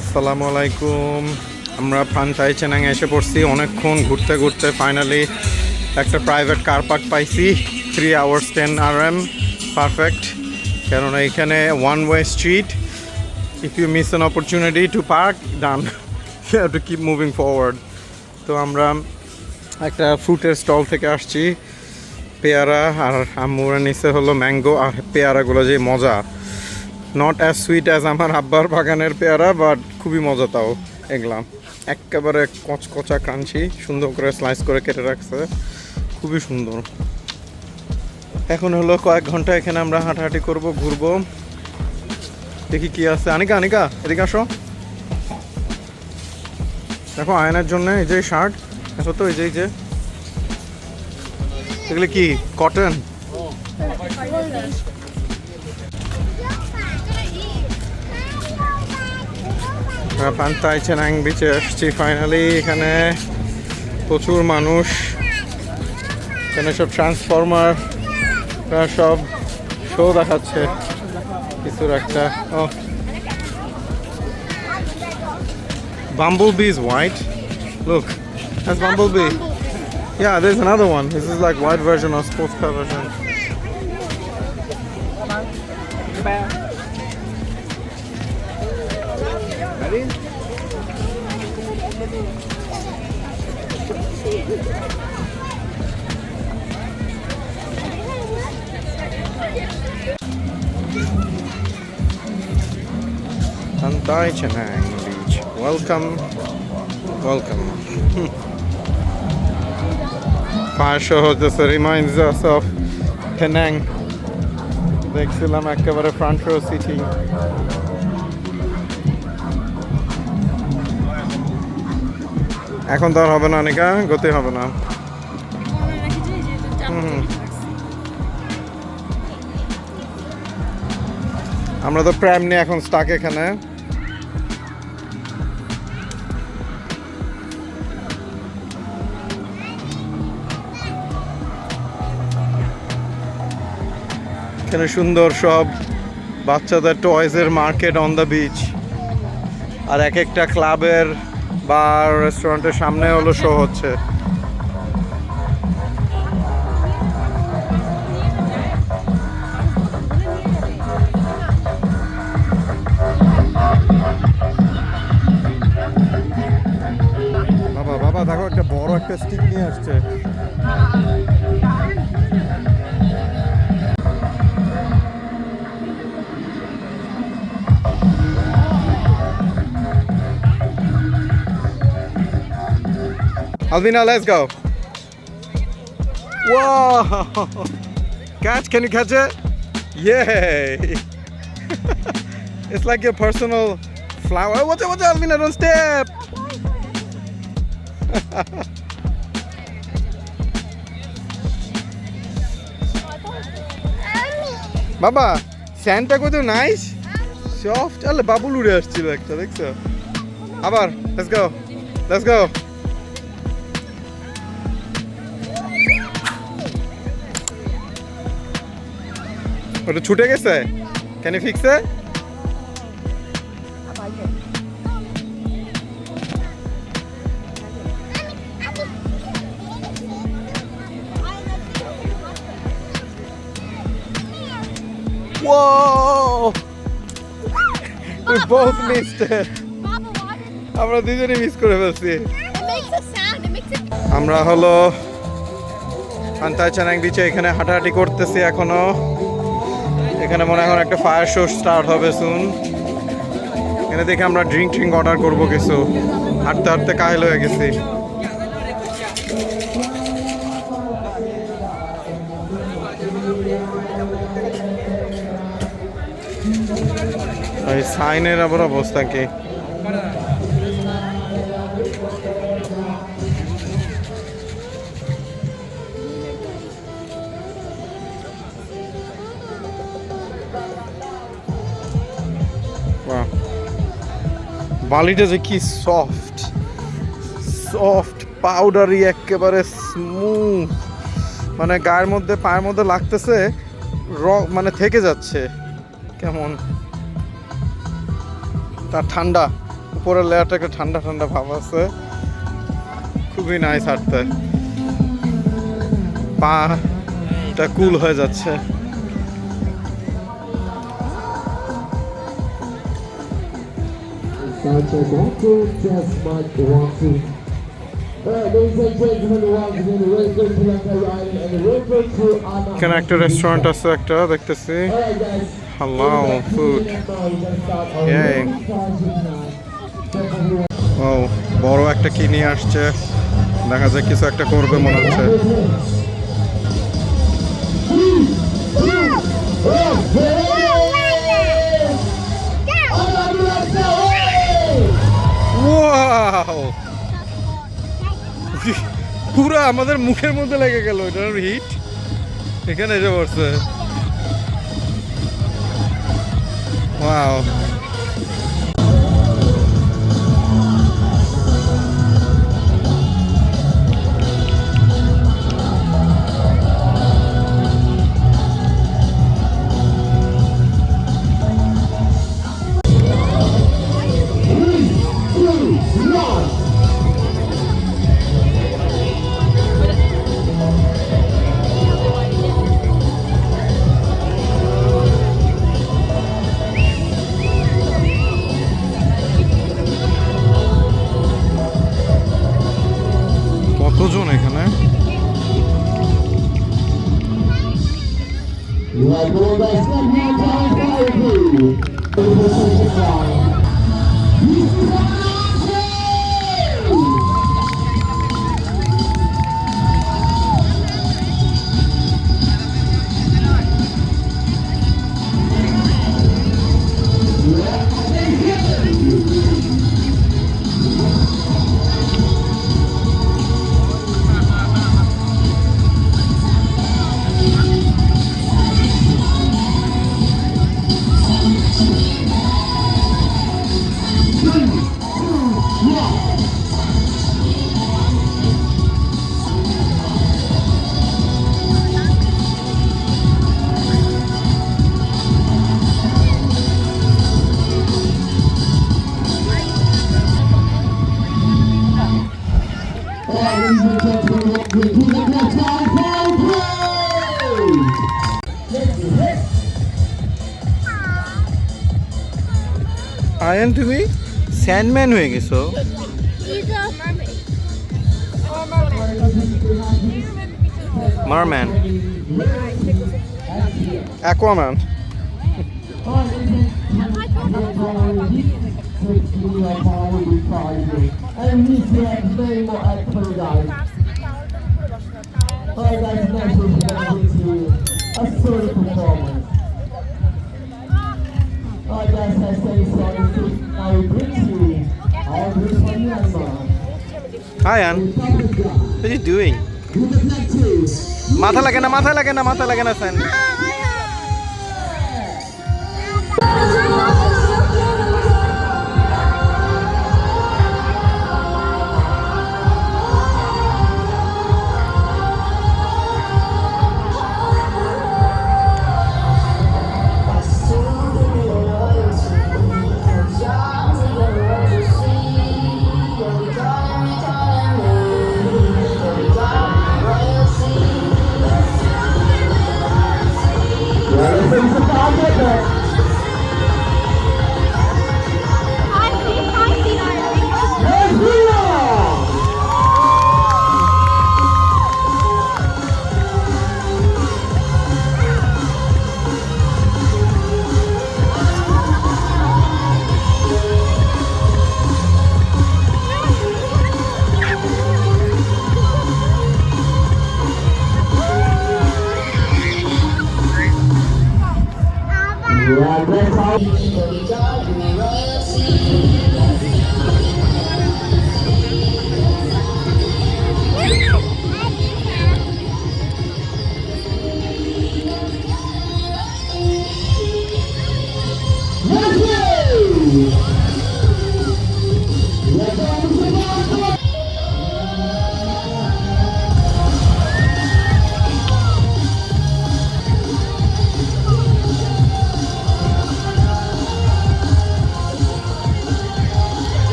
আসসালামু আলাইকুম। আমরা পান্তাই চেনাং এসে পড়ছি অনেকক্ষণ ঘুরতে ঘুরতে ফাইনালি একটা প্রাইভেট কার পার্ক পাইছি। 3 hours 10 RM পারফেক্ট, কেননা এখানে one way street. If you miss an opportunity to park then, you have to keep moving forward. তো আমরা একটা ফ্রুটের স্টল থেকে আসছি, পেয়ারা, আর আম্মুরা নিচে হলো ম্যাঙ্গো। আর পেয়ারাগুলো যে মজা, নট অ্যাজ সুইট অ্যাজ আমার আব্বার বাগানের পেয়ারা, বাট খুবই মজা। তাও এগুলাম একেবারে কচকচা ক্রাঞ্চি, সুন্দর করে স্লাইস করে কেটে রাখছে, খুবই সুন্দর। এখন হলো কয়েক ঘন্টা এখানে আমরা হাঁটাহাঁটি করব, ঘুরবো, দেখি কি আছে। আনিকা আনিকা এদিকে আসো, দেখো আয়নার জন্য এই যে শার্ট, দেখো তো এই যে এগুলো কি কটন? পান্তাই চেনাং বিচে আসছি ফাইনালি। এখানে প্রচুর মানুষ, এখানে সব ট্রান্সফরমার সব শো দেখাচ্ছে কিছুর একটা। ও bumblebee is white. Look, that's bumblebee. Yeah, there's another one. This is like white version or sports car version. Ready? Pantai Chenang Beach. Welcome, welcome. Fire show just reminds us of Penang. দেখছিলাম একেবারে front row sitting. এখন তো আর হবে না অনেকা, গতি হবে না। আমরা তো প্রাইম নিয়ে এখন স্টাক এখানে। এখানে সুন্দর সব বাচ্চাদের টয়েজের মার্কেট অন দ্য বিচ, আর এক একটা ক্লাবের বা রেস্টুরেন্টের সামনে হলো শো হচ্ছে। বাবা বাবা দেখো, একটা বড় একটা স্টিক নিয়ে আসছে। Alvina, let's go. Whoa! Catch, can you catch it? Yay! It's like your personal flower. Watch it, Alvina, don't step! Baba, Santa কত নাইস, সফট। আলে বাবুল উড়ে আসছিল একটা, দেখছো? আবার, let's go. Let's go. ওটা ছুটে গেছে, can you fix it? Whoa! We both missed it. আমরা দুজনেই মিস করে ফেলছি। আমরা হলো পান্তাই চেনাং বিচে এখানে হাঁটাহাঁটি করতেছি এখনো। এখানে মনে হয় একটা ফায়ার শো স্টার্ট হবে সুন। এখানে দেখে আমরা ড্রিঙ্ক অর্ডার করবো কিছু। হাঁটতে হাঁটতে কাহিল হয়ে গেছি। এই সাইনের আবার অবস্থা কি? বালিটা যে কি সফট সফট পাউডারি, একেবারে স্মুথ, মানে গায়ের মধ্যে পায়ের মধ্যে লাগতেছে, মানে থেকে যাচ্ছে কেমন। তার ঠান্ডা উপরের লেয়ারটা একটা ঠান্ডা ঠান্ডা ভাব আছে, খুবই নাইস হাঁটতে, পাটা কুল হয়ে যাচ্ছে। এখানে একটা রেস্টুরেন্ট আছে একটা দেখতেছি, হালাল ফুড। ও বড় একটা কি নিয়ে আসছে, দেখা যায় কিছু একটা করবে মনে হচ্ছে। পুরো আমাদের মুখের মধ্যে লেগে গেল এটার হিট, এখানে এসে পড়ছে। ওয়াও, কতজন এখানে? আয়ান তুমি স্যান্ডম্যান হয়ে গেছো। মারম্যান, Aquaman. Ayan, what are you doing? মাথা লাগে না, মাথা লাগে না, মাথা লাগে না স্যান।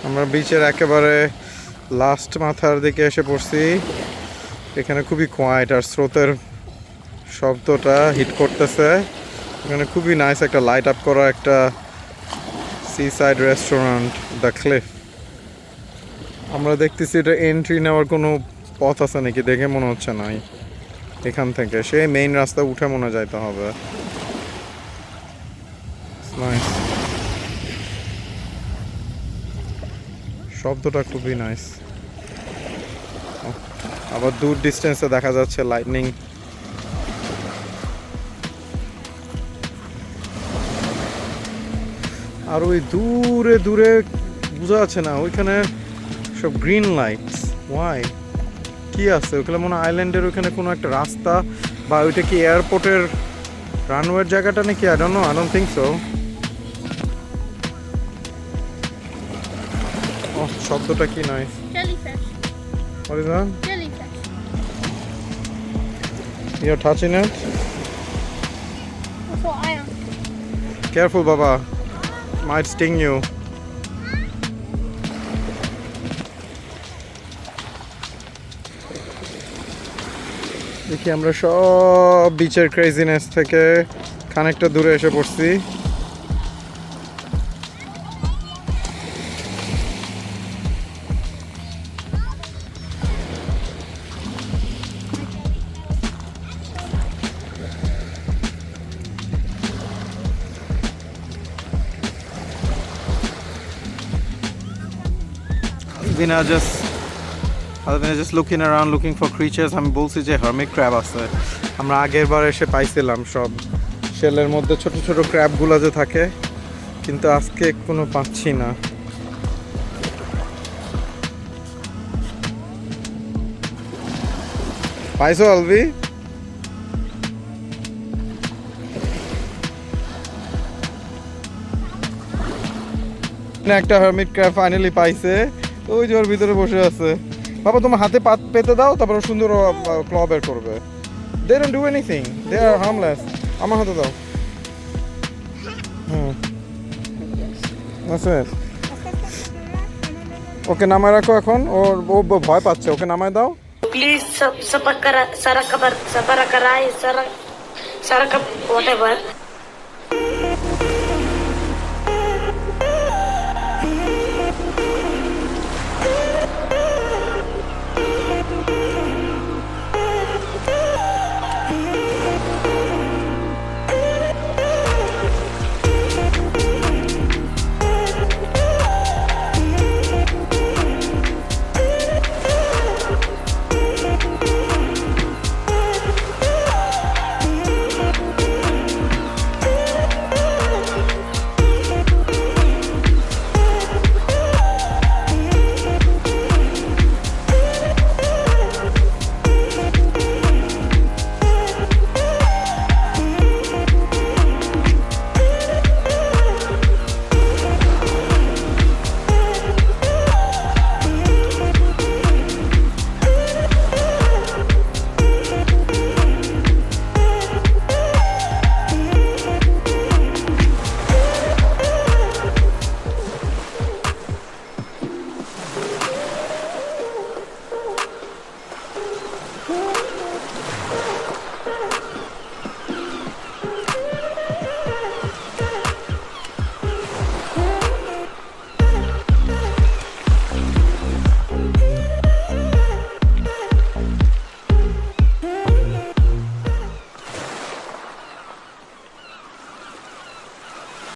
আমরা বিচের একেবারে লাস্ট মাথার দিকে এসে পড়ছি। এখানে খুবই কোয়াইট আর স্রোতের শব্দটা হিট করতেছে। এখানে খুবই নাইস একটা লাইট আপ করা একটা seaside restaurant the cliff. আমরা দেখতেছি এটা এন্ট্রি নেওয়ার কোনো পথ আছে নাকি, দেখে মনে হচ্ছে নাই। এখান থেকে সেই মেইন রাস্তা উঠে মনে যাইতে হবে। নাইস, শব্দটা খুবই নাইস। আবার দূর ডিস্টেন্সে দেখা যাচ্ছে লাইটনিং। আর ওই দূরে দূরে বোঝা যাচ্ছে না, ওইখানে সব গ্রিন লাইটস। ওয়াই, কি আছে ওখানে? মনে হয় আইল্যান্ডের ওইখানে কোনো একটা রাস্তা, বা ওইটা কি এয়ারপোর্টের রানওয়ের জায়গাটা নাকি? I don't know, I don't think so. Oh, শব্দটা কি nice. Jellyfish. What is that? Jellyfish. You're touching it? That's what I am. Careful, Baba. Might sting you. দেখি আমরা সব বিচের ক্রেজিনেস থেকে খানিকটা দূরে এসে পড়ছি। Alvina just looking around looking for creatures. আমি বলছি যে হার্মিট ক্র্যাব আছে। আমরা আগের বার এসে পাইছিলাম সব শেলের মধ্যে ছোট ছোট ক্র্যাবগুলো যে থাকে, কিন্তু আজকে কোনো পাচ্ছি না। পাইছো আলভি? একটা হার্মিট ক্র্যাব ফাইনালি পাইছে, ওই যে ওর ভিতরে বসে আছে। বাবা তোমার হাতে পেতে দাও, তারপর সুন্দর ক্ল বের করবে। They don't do anything, they are harmless. আমার হাতে দাও। আছে, ওকে নামায় রাখো এখন। ও ভয় পাচ্ছে, ওকে নামায় দাও প্লিজ। সারা কবার সারা করাই সারা সারা whatever